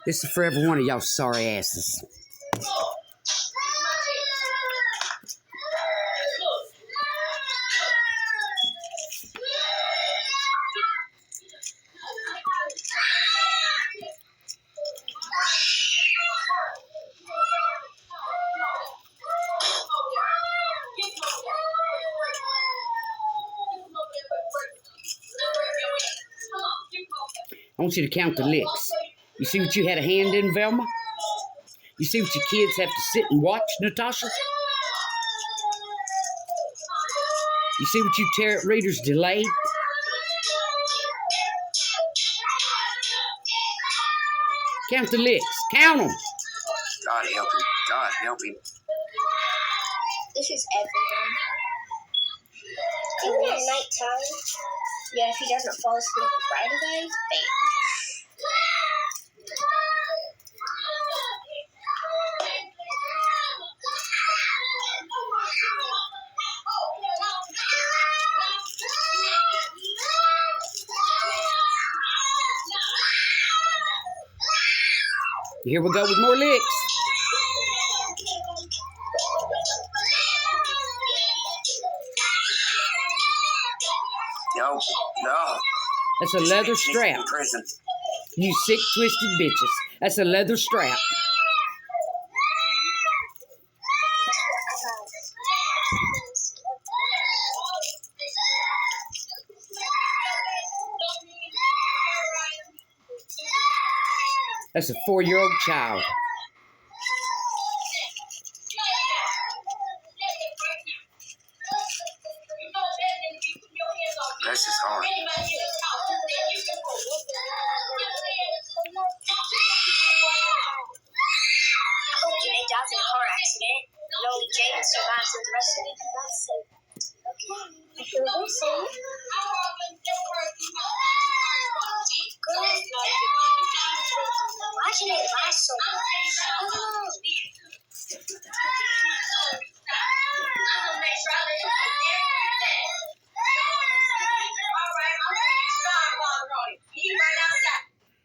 This is for every one of y'all sorry asses. I want you to count the licks. You see what you had a hand in, Velma? You see what your kids have to sit and watch, Natasha? You see what you tarot readers delayed? Count the licks. Count them. God help him. God help him. This is everyone. And at nighttime, yeah, if he doesn't fall asleep right away, bam. Here we go with more licks. No, no. That's a leather strap. You sick, twisted bitches. That's a leather strap. That's a 4-year-old child. This is hard. Jay dies in a car accident. And only Jaden survives and the rest of it is safe. Okay. I feel very safe. Why should they lie so much?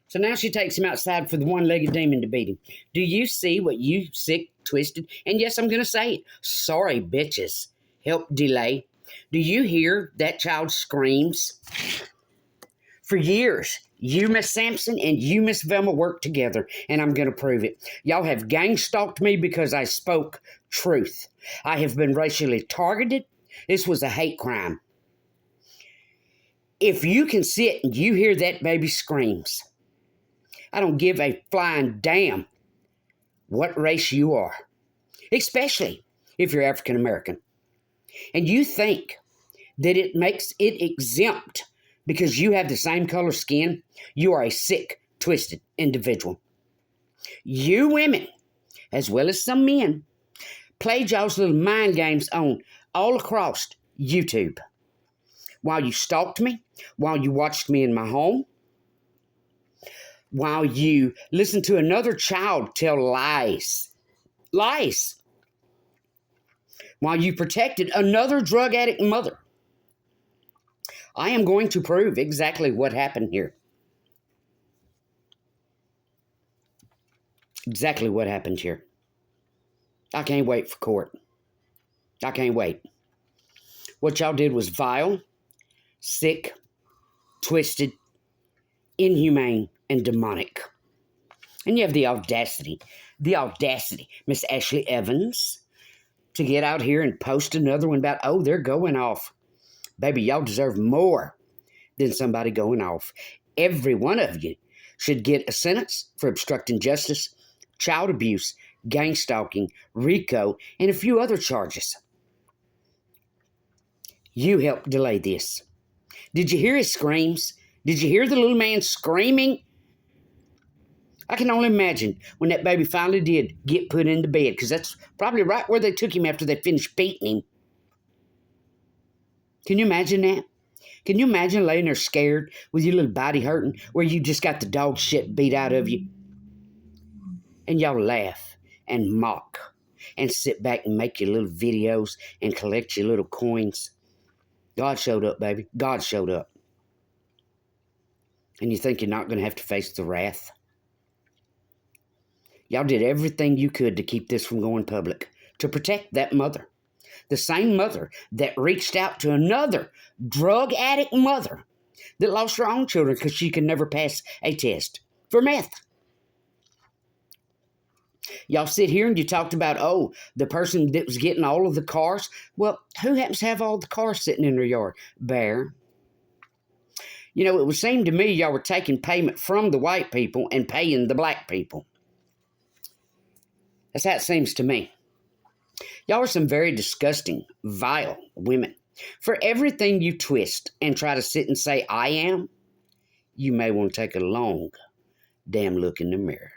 So now she takes him outside for the one-legged demon to beat him. Do you see what you sick, twisted, and yes, I'm going to say it, sorry bitches, help delay? Do you hear that child's screams? For years, you, Miss Sampson, and you, Miss Velma, worked together, and I'm going to prove it. Y'all have gang-stalked me because I spoke truth. I have been racially targeted. This was a hate crime. If you can sit and you hear that baby screams, I don't give a flying damn what race you are, especially if you're African American. And you think that it makes it exempt because you have the same color skin, you are a sick, twisted individual. You women, as well as some men, played y'all's little mind games on all across YouTube. While you stalked me, while you watched me in my home, while you listened to another child tell lies, while you protected another drug addict mother. I am going to prove exactly what happened here. Exactly what happened here. I can't wait for court. I can't wait. What y'all did was vile, sick, twisted, inhumane, and demonic. And you have the audacity, Miss Ashley Evans, to get out here and post another one about, oh, they're going off. Baby, y'all deserve more than somebody going off. Every one of you should get a sentence for obstructing justice, child abuse, gang stalking, RICO, and a few other charges. You helped delay this. Did you hear his screams? Did you hear the little man screaming? I can only imagine when that baby finally did get put into bed, because that's probably right where they took him after they finished beating him. Can you imagine that? Can you imagine laying there scared with your little body hurting where you just got the dog shit beat out of you? And y'all laugh and mock and sit back and make your little videos and collect your little coins. God showed up, baby. God showed up. And you think you're not going to have to face the wrath? Y'all did everything you could to keep this from going public, to protect that mother. The same mother that reached out to another drug addict mother that lost her own children because she could never pass a test for meth. Y'all sit here and you talked about, oh, the person that was getting all of the cars. Well, who happens to have all the cars sitting in their yard? Bear. You know, it would seem to me y'all were taking payment from the white people and paying the black people. That's how it seems to me. Y'all are some very disgusting, vile women. For everything you twist and try to sit and say, I am, you may want to take a long damn look in the mirror.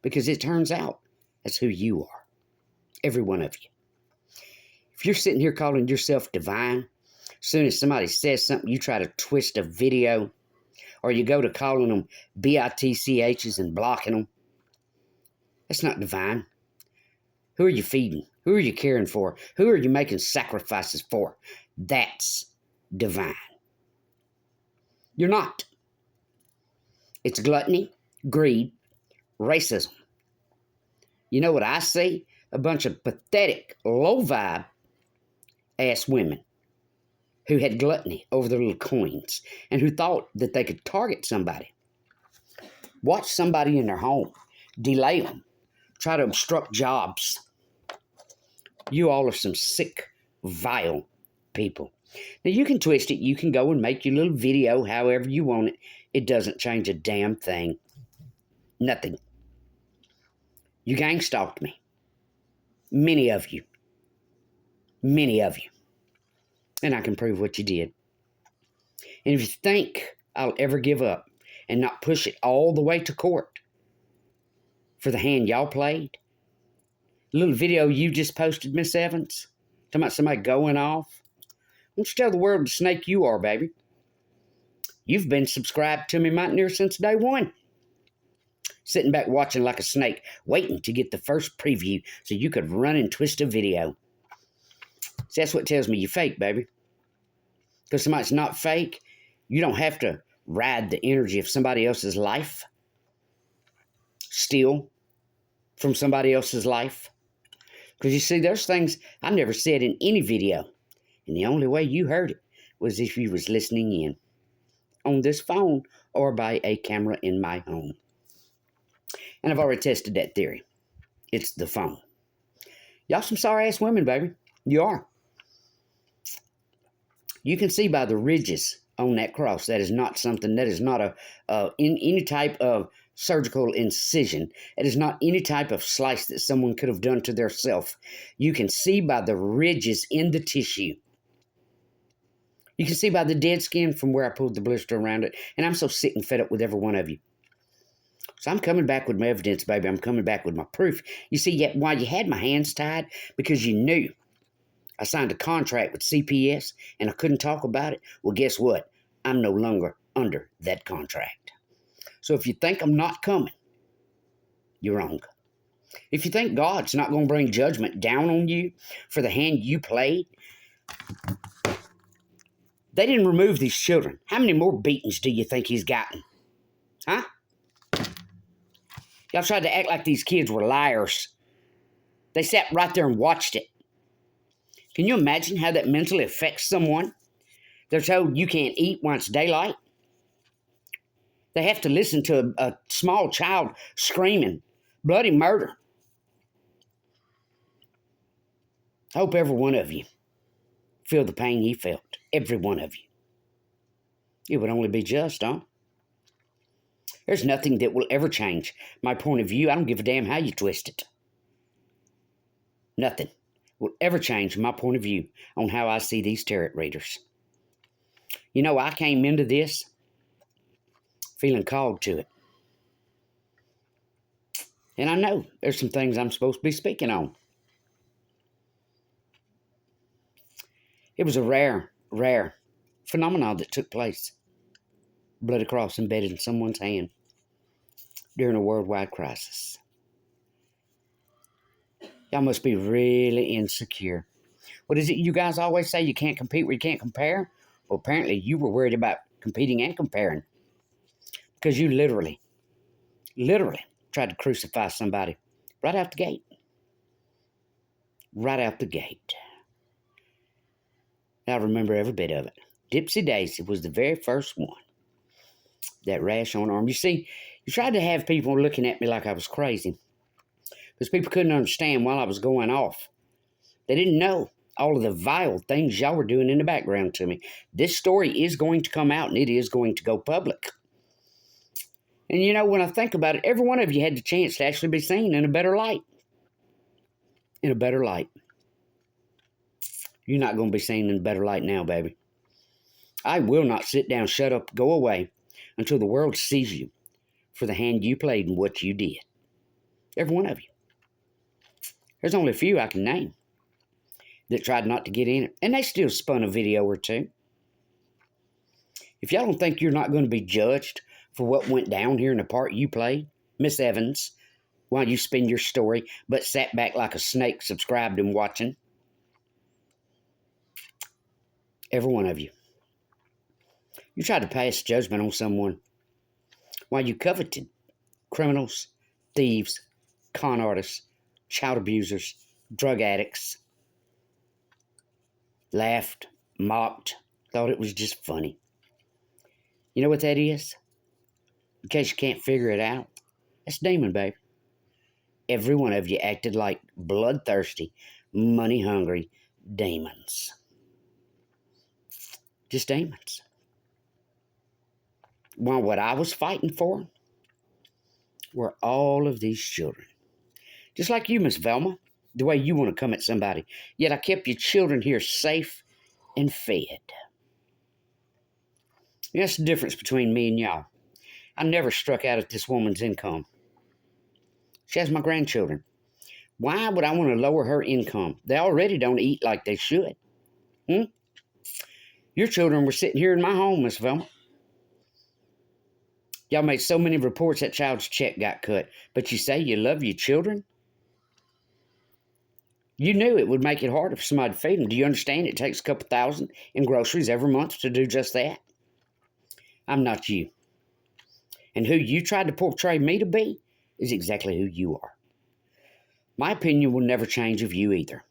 Because it turns out that's who you are. Every one of you. If you're sitting here calling yourself divine, as soon as somebody says something, you try to twist a video, or you go to calling them bitchs and blocking them. That's not divine. Who are you feeding? Who are you caring for? Who are you making sacrifices for? That's divine. You're not. It's gluttony, greed, racism. You know what I see? A bunch of pathetic, low-vibe ass women who had gluttony over their little coins and who thought that they could target somebody. Watch somebody in their home, delay them, try to obstruct jobs. You all are some sick, vile people. Now, you can twist it. You can go and make your little video however you want it. It doesn't change a damn thing. Nothing. You gang stalked me. Many of you. Many of you. And I can prove what you did. And if you think I'll ever give up and not push it all the way to court for the hand y'all played, little video you just posted, Miss Evans, talking about somebody going off. Why don't you tell the world the snake you are, baby? You've been subscribed to me mighty near since day one. Sitting back watching like a snake, waiting to get the first preview so you could run and twist a video. See, that's what tells me you're fake, baby. Because somebody's not fake, you don't have to ride the energy of somebody else's life. Steal from somebody else's life. Because you see, there's things I've never said in any video. And the only way you heard it was if you was listening in. On this phone or by a camera in my home. And I've already tested that theory. It's the phone. Y'all some sorry-ass women, baby. You are. You can see by the ridges on that cross, that is not something, that is not in any type of surgical incision. It is not any type of slice that someone could have done to their self. You can see by the ridges in the tissue. You can see by the dead skin from where I pulled the blister around it. And I'm so sick and fed up with every one of you. So I'm coming back with my evidence, baby. I'm coming back with my proof. You see, yet while you had my hands tied because you knew I signed a contract with CPS and I couldn't talk about it, well, guess what? I'm no longer under that contract. So if you think I'm not coming, you're wrong. If you think God's not going to bring judgment down on you for the hand you played, they didn't remove these children. How many more beatings do you think he's gotten? Huh? Y'all tried to act like these kids were liars. They sat right there and watched it. Can you imagine how that mentally affects someone? They're told you can't eat once daylight. They have to listen to a small child screaming bloody murder. I hope every one of you feel the pain he felt. Every one of you. It would only be just, huh? There's nothing that will ever change my point of view. I don't give a damn how you twist it. Nothing will ever change my point of view on how I see these tarot readers. You know, I came into this feeling called to it. And I know there's some things I'm supposed to be speaking on. It was a rare phenomenon that took place. Bloody cross embedded in someone's hand during a worldwide crisis. Y'all must be really insecure. What is it you guys always say? You can't compete where you can't compare? Well, apparently you were worried about competing and comparing. Because you literally tried to crucify somebody right out the gate. Right out the gate. I remember every bit of it. Dipsy Daisy was the very first one. That rash on her arm. You see, you tried to have people looking at me like I was crazy. Because people couldn't understand while I was going off. They didn't know all of the vile things y'all were doing in the background to me. This story is going to come out and it is going to go public. And you know, when I think about it, every one of you had the chance to actually be seen in a better light. In a better light. You're not going to be seen in a better light now, baby. I will not sit down, shut up, go away until the world sees you for the hand you played and what you did. Every one of you. There's only a few I can name that tried not to get in it, and they still spun a video or two. If y'all don't think you're not going to be judged for what went down here in the part you played, Miss Evans, while you spin your story, but sat back like a snake, subscribed and watching, every one of you. You tried to pass judgment on someone while you coveted criminals, thieves, con artists, child abusers, drug addicts, laughed, mocked, thought it was just funny. You know what that is? In case you can't figure it out, that's demon, baby. Every one of you acted like bloodthirsty, money-hungry demons. Just demons. While what I was fighting for were all of these children. Just like you, Miss Velma, the way you want to come at somebody. Yet I kept your children here safe and fed. That's the difference between me and y'all. I never struck out at this woman's income. She has my grandchildren. Why would I want to lower her income? They already don't eat like they should. Your children were sitting here in my home, Miss Velma. Y'all made so many reports that child's check got cut. But you say you love your children? You knew it would make it harder for somebody to feed them. Do you understand it takes a couple thousand in groceries every month to do just that? I'm not you. And who you tried to portray me to be is exactly who you are. My opinion will never change of you either.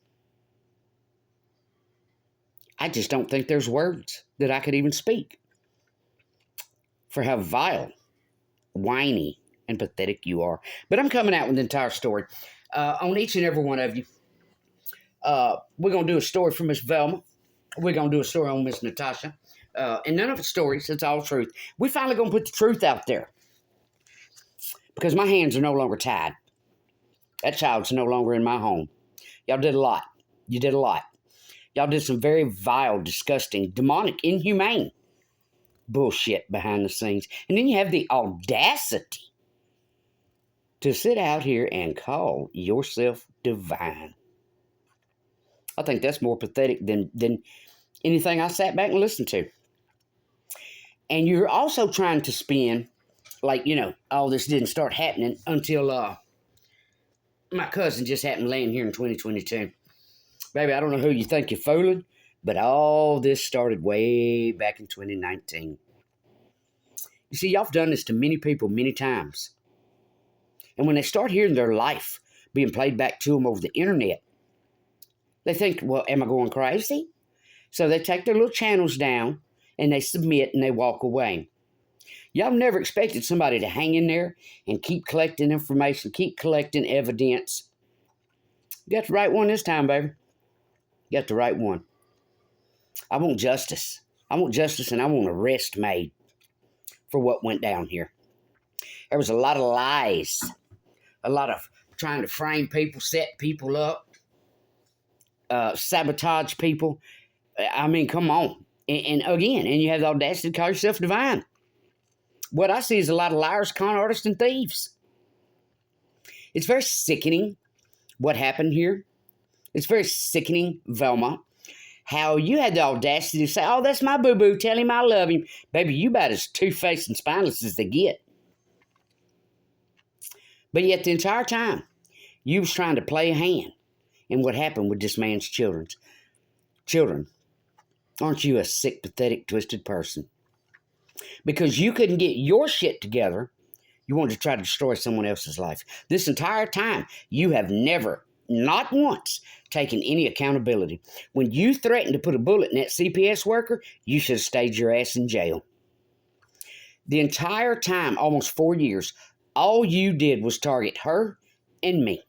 I just don't think there's words that I could even speak for how vile, whiny, and pathetic you are. But I'm coming out with the entire story. On each and every one of you. We're going to do a story from Miss Velma. We're going to do a story on Miss Natasha. And none of it's stories. It's all truth. We're finally going to put the truth out there. Because my hands are no longer tied. That child's no longer in my home. Y'all did a lot. You did a lot. Y'all did some very vile, disgusting, demonic, inhumane bullshit behind the scenes. And then you have the audacity to sit out here and call yourself divine. I think that's more pathetic than anything I sat back and listened to. And you're also trying to spin, like, you know, all this didn't start happening until my cousin just happened laying here in 2022. Baby, I don't know who you think you're fooling, but all this started way back in 2019. You see, y'all have done this to many people many times. And when they start hearing their life being played back to them over the internet, they think, well, am I going crazy? So they take their little channels down and they submit and they walk away. Y'all never expected somebody to hang in there and keep collecting information, keep collecting evidence. You got the right one this time, baby. You got the right one. I want justice. I want justice and I want arrest made for what went down here. There was a lot of lies, a lot of trying to frame people, set people up, sabotage people. I mean, come on. And again, and you have the audacity to call yourself divine. What I see is a lot of liars, con artists, and thieves. It's very sickening what happened here. It's very sickening, Velma, how you had the audacity to say, oh, that's my boo-boo, tell him I love him. Baby, you about as two-faced and spineless as they get. But yet the entire time, you was trying to play a hand in what happened with this man's children. Children, aren't you a sick, pathetic, twisted person? Because you couldn't get your shit together, You wanted to try to destroy someone else's life. This entire time, you have never, not once, taken any accountability. When you threatened to put a bullet in that CPS worker, you should have stayed your ass in jail. The entire time, almost 4 years, all you did was target her and me.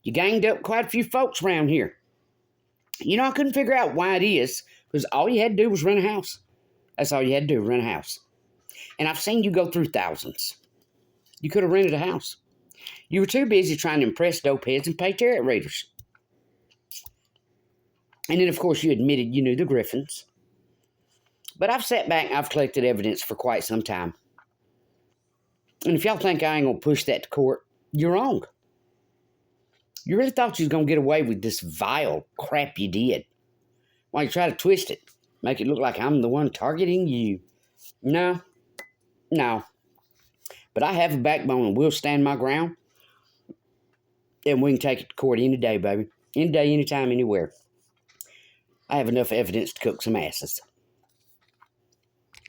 You ganged up quite a few folks around here. I couldn't figure out why it is, because all you had to do was rent a house. That's all you had to do, rent a house. And I've seen you go through thousands. You could have rented a house. You were too busy trying to impress dopeheads and pay tarot readers. And then, of course, you admitted you knew the Griffins. But I've sat back and I've collected evidence for quite some time. And if y'all think I ain't going to push that to court, you're wrong. You really thought you was going to get away with this vile crap you did. Why you try to twist it, make it look like I'm the one targeting you. No. But I have a backbone and will stand my ground. And we can take it to court any day, baby. Any day, anytime, anywhere. I have enough evidence to cook some asses.